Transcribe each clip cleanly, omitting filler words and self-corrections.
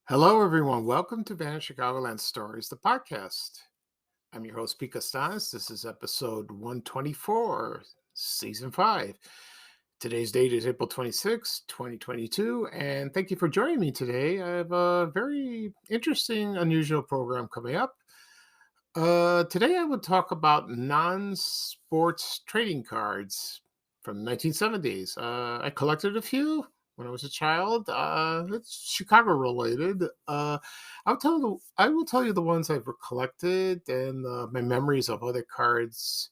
Hello, everyone. Welcome to Chicagoland Stories, the podcast. I'm your host, Pete Costanis. This is episode 124, season 5. Today's date is April 26, 2022, and thank you for joining me today. I have a very interesting, unusual program coming up. Today, I will talk about non-sports trading cards from the 1970s. I collected a few when I was a child. It's Chicago related. I will tell you the ones I've collected and my memories of other cards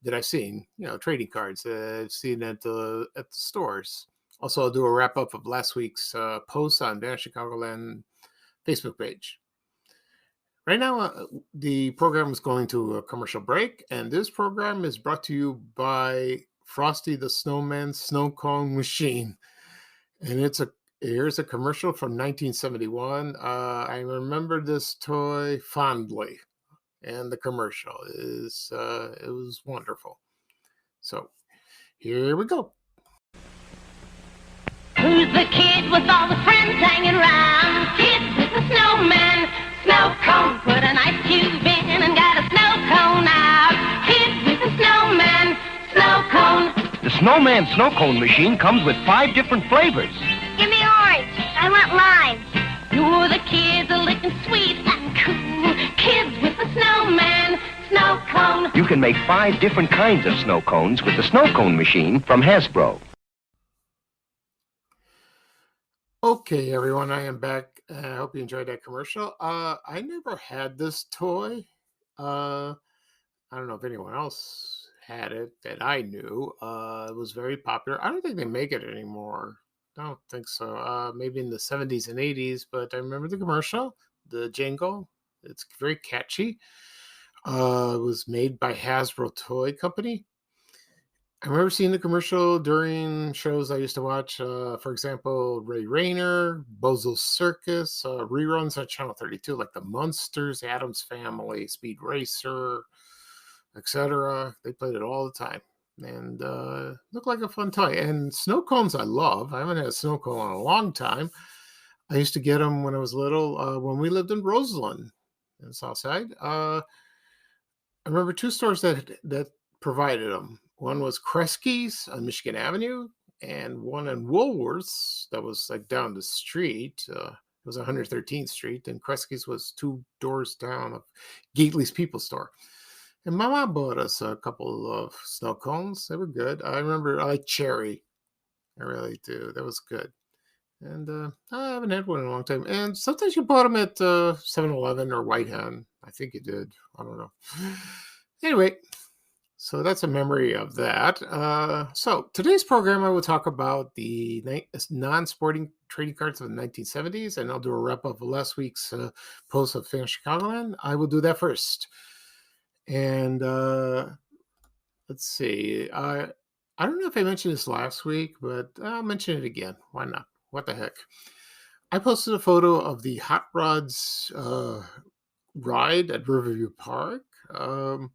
that I've seen. Trading cards that I've seen at the stores. Also, I'll do a wrap up of last week's post on Chicagoland Facebook page. Right now, the program is going to a commercial break, and this program is brought to you by Frosty the Snowman Snow Cone Machine. And here's a commercial from 1971. I remember this toy fondly, and the commercial it was wonderful. So here we go. Who's the kid with all the friends hanging around? Kid with the snowman, snow cone. Put an ice cube in and got a snow cone out. Kid with the snowman, snow cone. The Snowman Snow Cone Machine comes with 5 different flavors. Give me orange. I want lime. You're the kids are looking sweet and cool. Kids with the snowman, snow cone. You can make 5 different kinds of snow cones with the Snow Cone Machine from Hasbro. Okay, everyone, I am back. I hope you enjoyed that commercial. I never had this toy. I don't know if anyone else had it that I knew. It was very popular. I don't think they make it anymore. I don't think so. Maybe in the 70s and 80s, but I remember the commercial, the jingle. It's very catchy. It was made by Hasbro Toy Company. I remember seeing the commercial during shows I used to watch. For example, Ray Rayner, Bozo's Circus, reruns on Channel 32, like The Munsters, Addams Family, Speed Racer, etc. They played it all the time. And looked like a fun toy. And snow cones I love. I haven't had a snow cone in a long time. I used to get them when I was little, when we lived in Roseland, in the South Side. I remember 2 stores that provided them. One was Kresge's on Michigan Avenue, and one in Woolworths that was like down the street. It was 113th Street, and Kresge's was 2 doors down of Gately's People Store. And my mom bought us a couple of snow cones. They were good. I remember I like cherry. I really do. That was good. And I haven't had one in a long time. And sometimes you bought them at 7-Eleven or White Hen. I think you did. I don't know. Anyway, so that's a memory of that. So today's program, I will talk about the non-sporting trading cards of the 1970s, and I'll do a wrap-up of last week's post of Fan Chicagoland. I will do that first. And let's see. I don't know if I mentioned this last week, but I'll mention it again. Why not? What the heck? I posted a photo of the Hot Rods ride at Riverview Park. It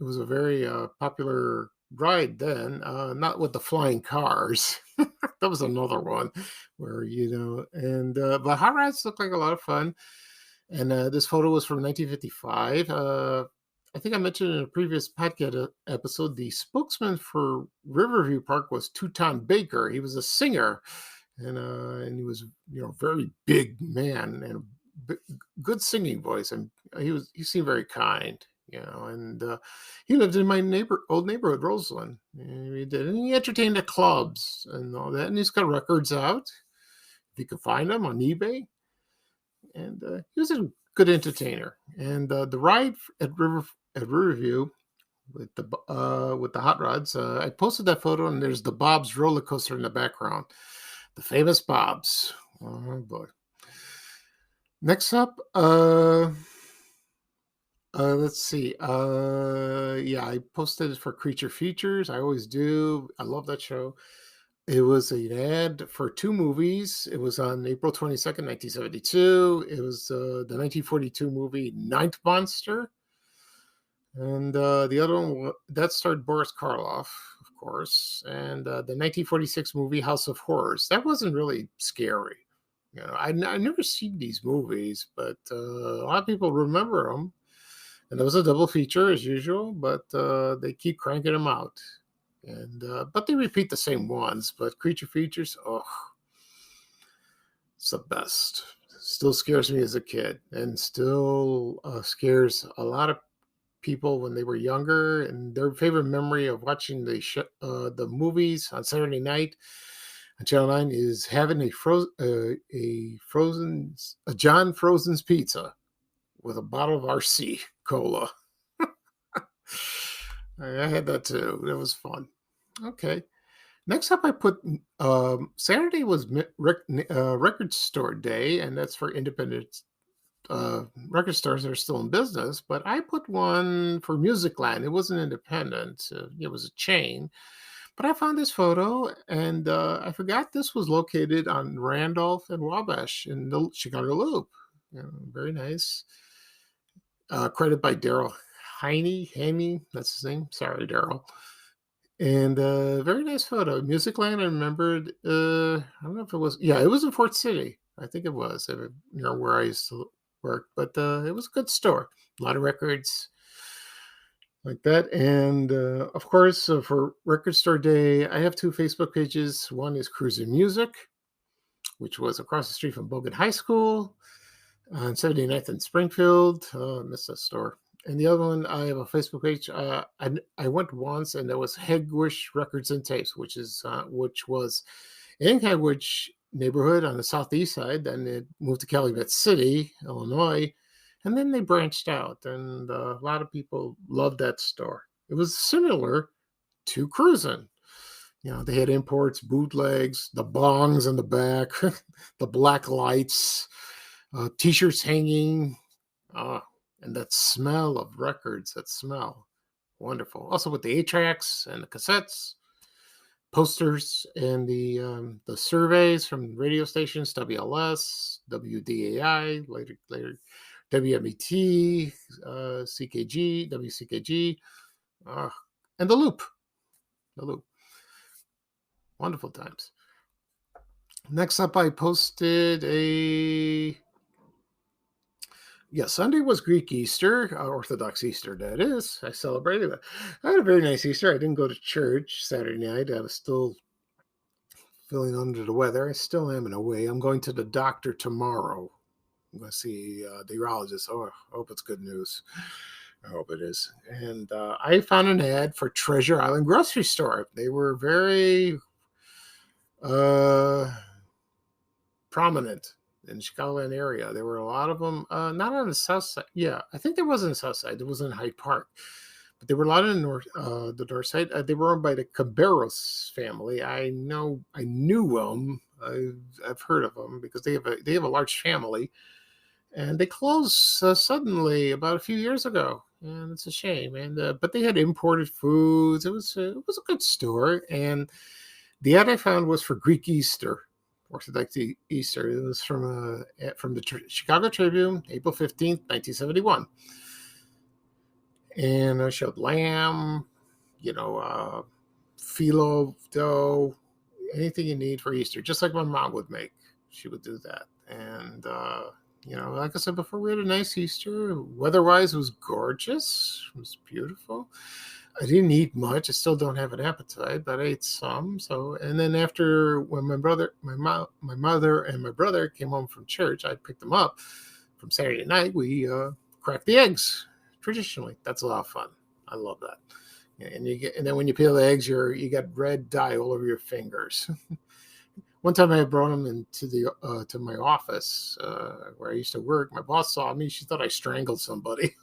was a very popular ride then, not with the flying cars. That was another one where, but Hot Rods looked like a lot of fun. And this photo was from 1955. I think I mentioned in a previous podcast episode, the spokesman for Riverview Park was Teuton Baker. He was a singer, and he was, very big man and a good singing voice, and he seemed very kind, and he lived in my old neighborhood, Roseland. And he entertained at clubs and all that, and he's got records out if you can find them on eBay. And he was a good entertainer. And the ride at Riverview with the Hot Rods, I posted that photo, and there's the Bob's roller coaster in the background, the famous Bob's. Oh boy! Next up, let's see. I posted it for Creature Features. I always do. I love that show. It was an ad for 2 movies. It was on April 22nd, 1972. It was the 1942 movie Ninth Monster. And the other one, that starred Boris Karloff, of course. And the 1946 movie House of Horrors. That wasn't really scary. I never seen these movies, but a lot of people remember them. And it was a double feature as usual, but they keep cranking them out. And but they repeat the same ones. But Creature Features, oh, it's the best. Still scares me as a kid, and still scares a lot of people when they were younger. And their favorite memory of watching the movies on Saturday night on Channel 9 is having a John Frozen's pizza with a bottle of RC cola. I had that too. It was fun. Okay. Next up, I put Saturday was record store day, and that's for independent record stores that are still in business. But I put one for Musicland. It wasn't independent, it was a chain. But I found this photo, and I forgot this was located on Randolph and Wabash in the Chicago Loop. Very nice. Credit by Daryl Haney, that's his name. Sorry, Daryl. And very nice photo. Musicland, I remembered. I don't know if it was. Yeah, it was in Fort City. I think it was. Where I used to work. But it was a good store. A lot of records like that. And of course, for Record Store Day, I have two Facebook pages. One is Cruising Music, which was across the street from Bogan High School on 79th and Springfield. I miss that store. And the other one, I have a Facebook page. I went once, and there was Hegwish Records and Tapes, which was in Hegwish neighborhood on the southeast side. Then it moved to Calumet City, Illinois, and then they branched out. And a lot of people loved that store. It was similar to Cruisin'. They had imports, bootlegs, the bongs in the back, the black lights, T-shirts hanging. And that smell of records, that smell, wonderful. Also with the 8-tracks and the cassettes, posters, and the surveys from radio stations, WLS, WDAI, later WMET, CKG, WCKG, and the Loop. Wonderful times. Next up, I posted Sunday was Greek Easter, Orthodox Easter, that is. I celebrated it. I had a very nice Easter. I didn't go to church Saturday night. I was still feeling under the weather. I still am in a way. I'm going to the doctor tomorrow. I'm going to see the urologist. Oh, I hope it's good news. I hope it is. And I found an ad for Treasure Island Grocery Store. They were very prominent in the Chicagoland area. There were a lot of them, not on the south side. Yeah, I think there was on the south side. There was in Hyde Park. But there were a lot in the north side. They were owned by the Cabarrus family. I knew them. I've heard of them because they have a large family, and they closed suddenly about a few years ago, and it's a shame. And but they had imported foods. It was a good store, and the ad I found was for Greek Easter. Orthodox Easter. It was from the Chicago Tribune, April 15th, 1971. And I showed lamb, phyllo dough, anything you need for Easter, just like my mom would make. She would do that. And, like I said before, we had a nice Easter. Weather-wise, it was gorgeous. It was beautiful. I didn't eat much. I still don't have an appetite, but I ate some. So, and then after when my mother and my brother came home from church, I picked them up from Saturday night. We cracked the eggs traditionally. That's a lot of fun. I love that. And then when you peel the eggs, you got red dye all over your fingers. One time I brought them into to my office where I used to work. My boss saw me. She thought I strangled somebody.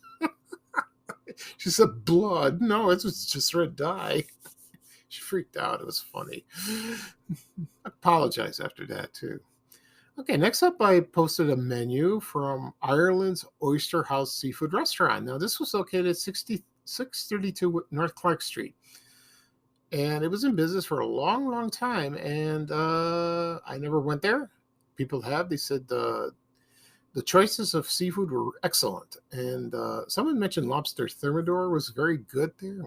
She said, blood. No, it was just red dye. She freaked out. It was funny. I apologized after that, too. Okay, next up, I posted a menu from Ireland's Oyster House Seafood Restaurant. Now, this was located at 632 North Clark Street. And it was in business for a long, long time. And I never went there. People have. They said the choices of seafood were excellent. And someone mentioned lobster thermidor was very good there.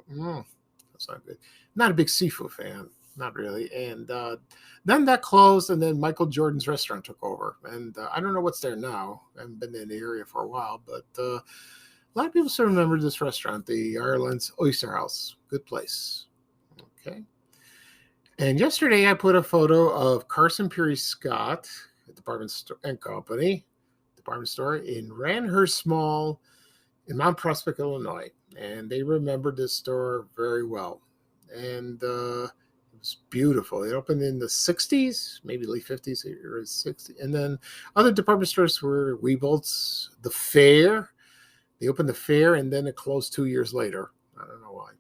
That's not good. Not a big seafood fan. not really. And then that closed, and then Michael Jordan's restaurant took over. And I don't know what's there now. I haven't been in the area for a while, but a lot of people still remember this restaurant, the Ireland's Oyster House. Good place. Okay. And yesterday I put a photo of Carson Peary Scott, department store and company, department store in Ranhurst Mall in Mount Prospect, Illinois. And they remembered this store very well. And it was beautiful. It opened in the 60s, maybe late 50s or 60s. And then other department stores were Weebolt's, the Fair. They opened the Fair, and then it closed 2 years later. I don't know why.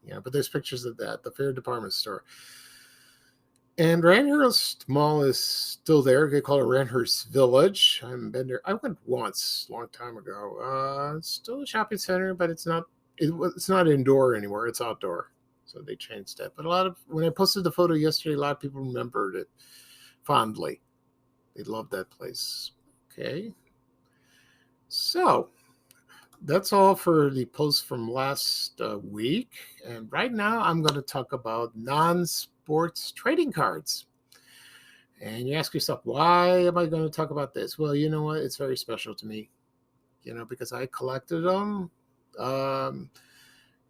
Yeah, but there's pictures of that, the Fair department store. And Ranhurst Mall is still there. They call it Ranhurst Village. I haven't been there. I went once, a long time ago. It's still a shopping center, but it's not indoor anymore. It's outdoor. So they changed that. But when I posted the photo yesterday, a lot of people remembered it fondly. They loved that place. Okay. So that's all for the post from last week. And right now I'm going to talk about non-sports trading cards. And you ask yourself, why am I going to talk about this? Well, you know what? It's very special to me, because I collected them.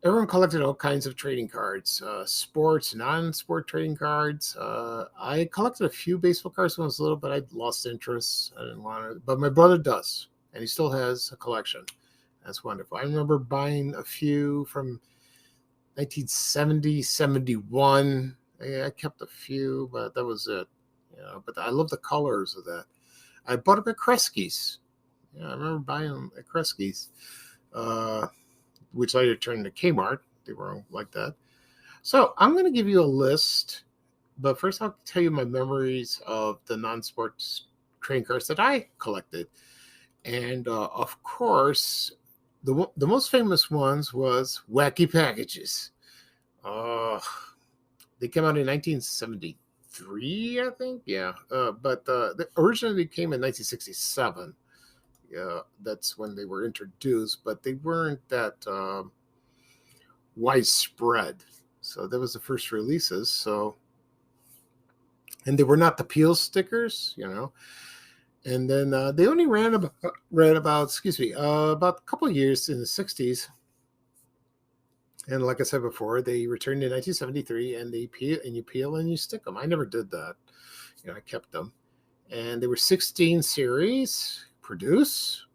Everyone collected all kinds of trading cards, sports, non-sport trading cards. I collected a few baseball cards when I was little, but I lost interest. I didn't want it. But my brother does, and he still has a collection. That's wonderful. I remember buying a few from 1970, 71. I kept a few, but that was it. But I love the colors of that. I bought them at Kresge's. Yeah, I remember buying them at Kresge's, which later turned into Kmart. They were like that. So I'm going to give you a list, but first I'll tell you my memories of the non-sports trading cards that I collected. And of course, the most famous ones was Wacky Baggages. They came out in 1973, I think. Yeah, but they originally came in 1967. Yeah, that's when they were introduced, but they weren't that widespread. So that was the first releases. So, and they were not the peel stickers, And then they only ran about about a couple of years in the 60s. And like I said before, they returned in 1973, and you peel and you stick them. I never did that. I kept them. And there were 16 series produced,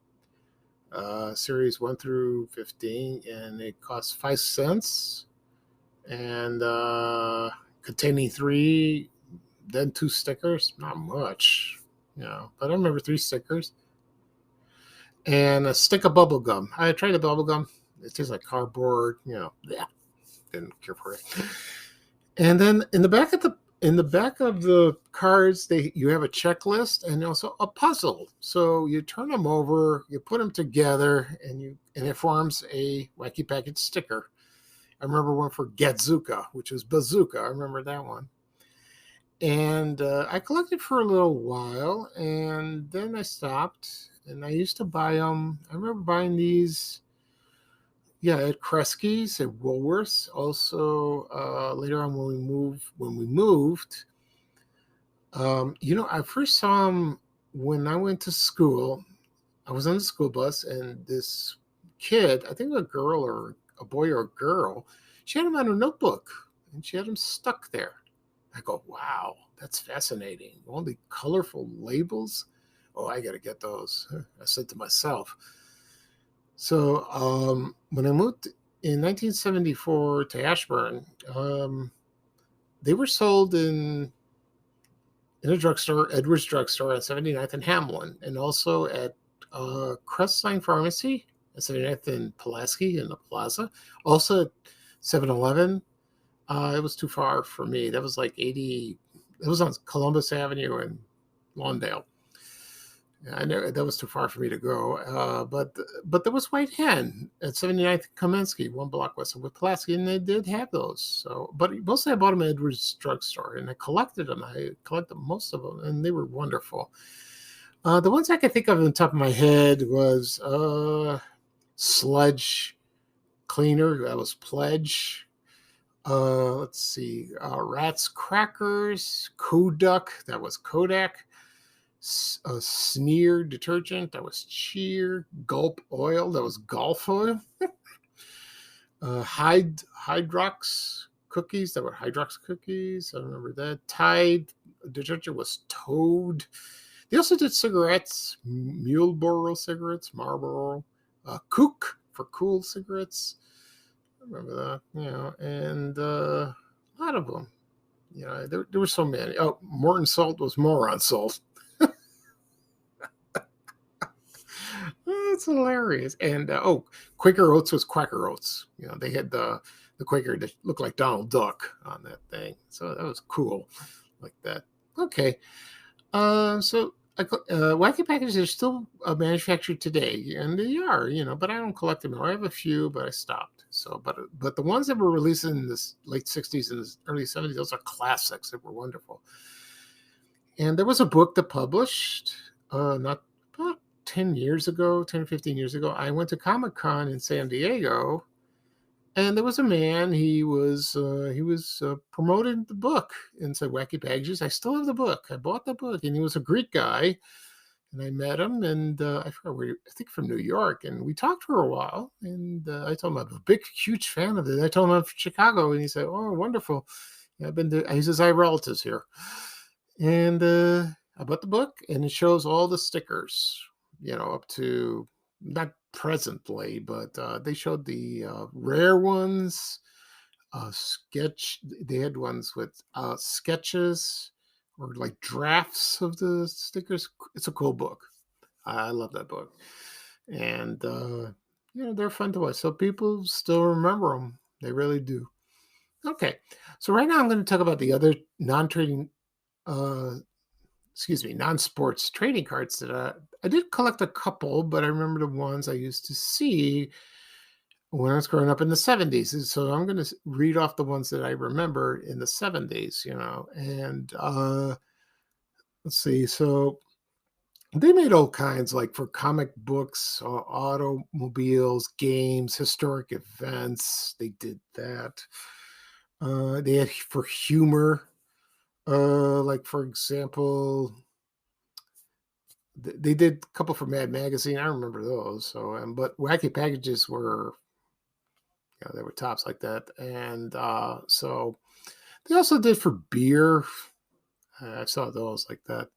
series 1 through 15, and it cost 5 cents. And containing 3, then 2 stickers. Not much. But I remember 3 stickers and a stick of bubble gum. I tried the bubble gum. It tastes like cardboard. Yeah, didn't care for it. And then in the back of the cards, you have a checklist and also a puzzle. So you turn them over, you put them together, and it forms a Wacky Package sticker. I remember one for Gadzooka, which was Bazooka. I remember that one. And I collected for a little while, and then I stopped. And I used to buy them. I remember buying these, at Kresge's, at Woolworths. Also, later on when we moved, I first saw them when I went to school. I was on the school bus, and this kid, I think a girl or a boy or a girl, she had them on a notebook, and she had them stuck there. I go, wow, that's fascinating. All the colorful labels. Oh, I got to get those. I said to myself. So when I moved in 1974 to Ashburn, they were sold in a drugstore, Edwards Drugstore at 79th and Hamlin, and also at Crestline Pharmacy at 79th and Pulaski in the Plaza. Also at 7-Eleven. It was too far for me. That was like 80. It was on Columbus Avenue in Lawndale. I know that was too far for me to go. But there was White Hen at 79th Kaminsky, 1 block west of Pulaski, and they did have those. So, but mostly I bought them at Edwards Drugstore, and I collected them. I collected most of them, and they were wonderful. The ones I could think of on the top of my head was Sludge Cleaner. That was Pledge. Let's see. Rat's Crackers, Kodak, that was Kodak. Sneer detergent, that was Cheer. Gulp oil, that was Golf oil. Hydrox cookies, that were Hydrox cookies. I remember that. Tide detergent was Toad. They also did cigarettes, Muleboro cigarettes, Marlboro. Kook for cool cigarettes. I remember that, and a lot of them. There were so many. Oh, Morton Salt was Moron Salt. That's hilarious. And Quaker Oats was Quacker Oats. They had the Quaker that looked like Donald Duck on that thing. So that was cool, like that. Okay. So Wacky Packages are still manufactured today, and they are, but I don't collect them. I have a few, but I stopped. So, but the ones that were released in the late '60s and early '70s, those are classics that were wonderful. And there was a book that published not about 10 years ago, 10 or 15 years ago. I went to Comic-Con in San Diego, and there was a man. He was promoting the book and said Wacky Baggages. I still have the book. I bought the book, and he was a Greek guy. And I met him, and I forgot where. I think from New York, and we talked for a while. And I told him I'm a big, huge fan of it. I told him I'm from Chicago, and he said, "Oh, wonderful! Yeah, I've been to." He says I have relatives here, and I bought the book, and it shows all the stickers, up to not presently, but they showed the rare ones. They had ones with sketches or like drafts of the stickers. It's a cool book. I love that book, and they're fun to watch. So people still remember them. They really do. Okay, so right now I'm going to talk about the other non-sports trading cards that I did collect a couple, but I remember the ones I used to see when I was growing up in the '70s. So I'm going to read off the ones that I remember in the '70s, and let's see. So they made all kinds, like for comic books, automobiles, games, historic events. They did that. They had for humor, like for example, they did a couple for Mad Magazine. I remember those. So, but Wacky Packages were, they were tops like that. And so they also did for beer. I saw those like that.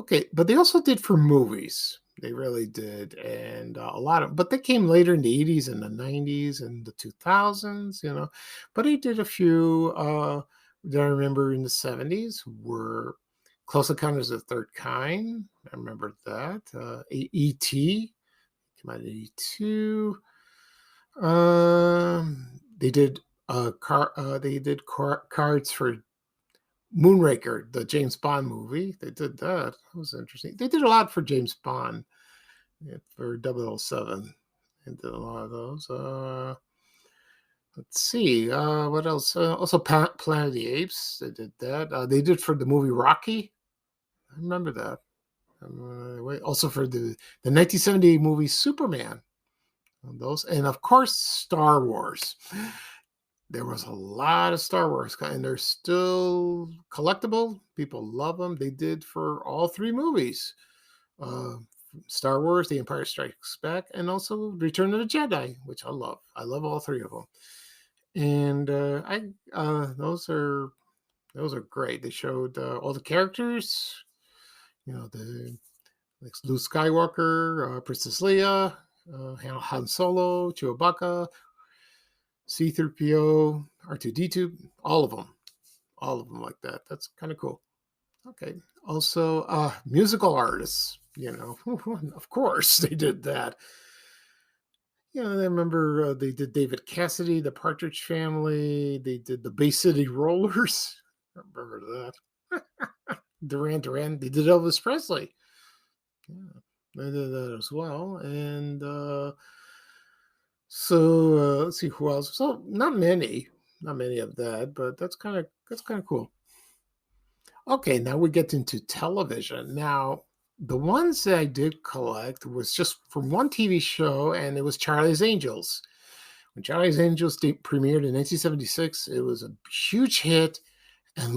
Okay, but they also did for movies. They really did, and a lot of. But they came later in the '80s and the '90s and the 2000s, But they did a few that I remember in the '70s were Close Encounters of the Third Kind. I remember that. E.T. came out in '82. They did cards for Moonraker, the James Bond movie. They did that. That was interesting. They did a lot for James Bond, for 007. They did a lot of those. Let's see. What else? Also, Planet of the Apes. They did that. They did for the movie Rocky. I remember that. Also for the 1978 movie Superman. Those, and of course Star Wars. There was a lot of Star Wars, and they're still collectible. People love them. They did for all three movies: Star Wars, The Empire Strikes Back, and also Return of the Jedi, which I love. I love all three of them, and those are great. They showed all the characters. The like Luke Skywalker, Princess Leia, Han Solo, Chewbacca, C-3PO, R2-D2, all of them like that. That's kind of cool. Okay. Also, musical artists, of course they did that. I remember they did David Cassidy, the Partridge Family. They did the Bay City Rollers. I remember that. Duran Duran. They did Elvis Presley. Yeah, they did that as well. And so let's see who else. So not many of that, but that's kind of cool. Okay, now we get into television. Now, the ones that I did collect was just from one TV show, and it was Charlie's Angels, When Charlie's Angels premiered in 1976, it was a huge hit, and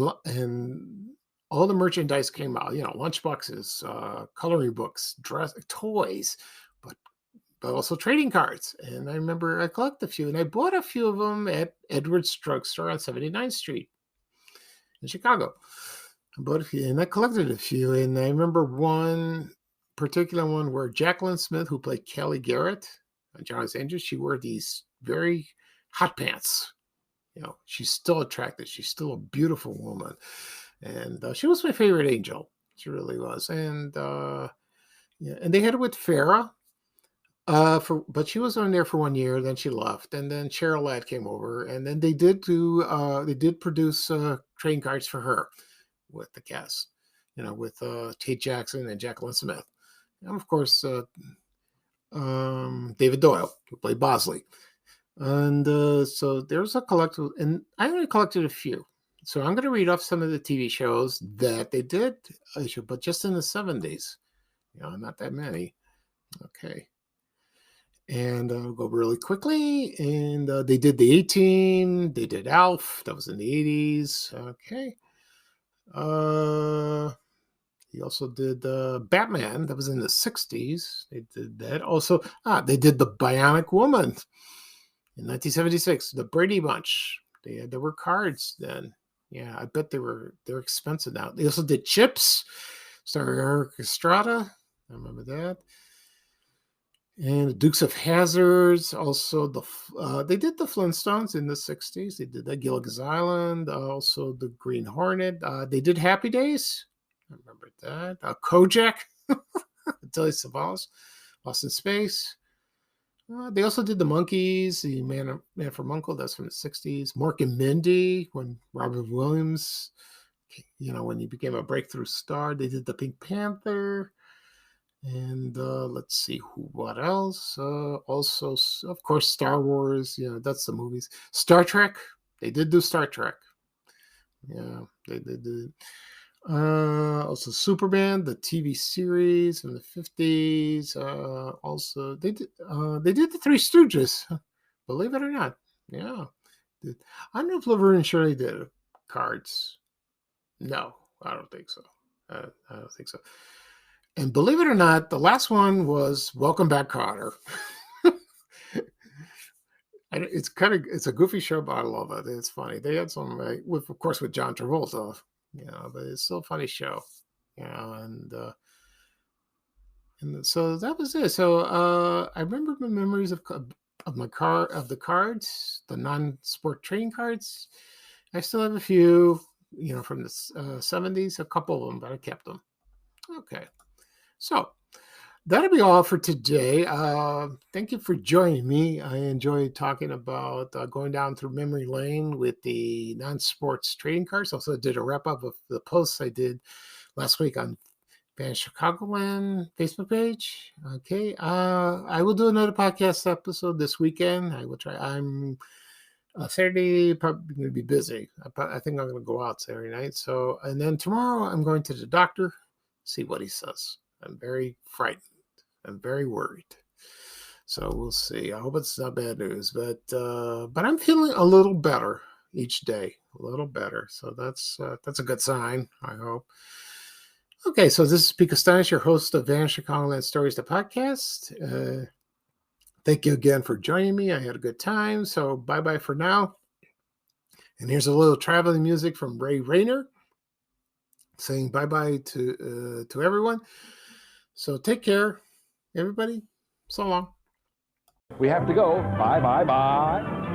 all the merchandise came out. Lunchboxes, coloring books, toys, but also trading cards. And I remember I collected a few, and I bought a few of them at Edwards Drugstore on 79th Street in Chicago. I bought a few, and I collected a few. And I remember one particular one where Jacqueline Smith, who played Kelly Garrett on Charlie's Angels, she wore these very hot pants. She's still attractive. She's still a beautiful woman. And she was my favorite angel. She really was. And and they had it with Farrah. But she was on there for 1 year, then she left, and then Cheryl Ladd came over, and then they did produce trading cards for her with the cast, with Tate Jackson and Jacqueline Smith, and of course David Doyle, who played Bosley, and so there's a collectible, and I only collected a few, so I'm going to read off some of the TV shows that they did, but just in the 70s, not that many. Okay. And I'll go really quickly. And they did the A-Team. They did Alf. That was in the 80s. Okay. He also did Batman. That was in the 60s. They did that. Also, they did The Bionic Woman in 1976. The Brady Bunch. There were cards then. Yeah, I bet they're expensive now. They also did Chips, starring Eric Estrada. I remember that. And the Dukes of Hazzards, also they did the Flintstones in the 60s. They did that, Gilligan's Island, also the Green Hornet. They did Happy Days. I remember that. Kojak, Telly Savalas, Lost in Space. They also did the Monkees, the Man from U.N.C.L.E., that's from the 60s. Mork and Mindy, when Robin Williams, when he became a breakthrough star. They did the Pink Panther. And let's see what else. Also, of course, Star Wars. That's the movies. Star Trek. They did do Star Trek. Yeah, they did. Also, Superman, the TV series from the 50s. Also, they did the Three Stooges. Believe it or not. Yeah. I don't know if Laverne and Shirley did cards. No, I don't think so. I don't think so. And believe it or not, the last one was Welcome Back, Kotter. It's a goofy show, but I love it. It's funny. They had some, of course, with John Travolta, but it's still a funny show. And so that was it. So I remember my memories of the cards, the non-sport trading cards. I still have a few, from the 70s, a couple of them, but I kept them. Okay. So that'll be all for today. Thank you for joining me. I enjoyed talking about going down through memory lane with the non-sports trading cards. Also did a wrap-up of the posts I did last week on Chicagoland Facebook page. Okay. I will do another podcast episode this weekend. I will try. I'm Saturday, probably going to be busy. I think I'm going to go out Saturday night. So, and then tomorrow I'm going to the doctor, see what he says. I'm very frightened. I'm very worried. So we'll see. I hope it's not bad news, but I'm feeling a little better each day, a little better. So that's a good sign, I hope. Okay, so this is Pete Costanis, your host of Chicagoland Stories, the podcast. Thank you again for joining me. I had a good time. So bye-bye for now. And here's a little traveling music from Ray Rayner saying bye-bye to everyone. So take care, everybody. So long. We have to go. Bye, bye, bye.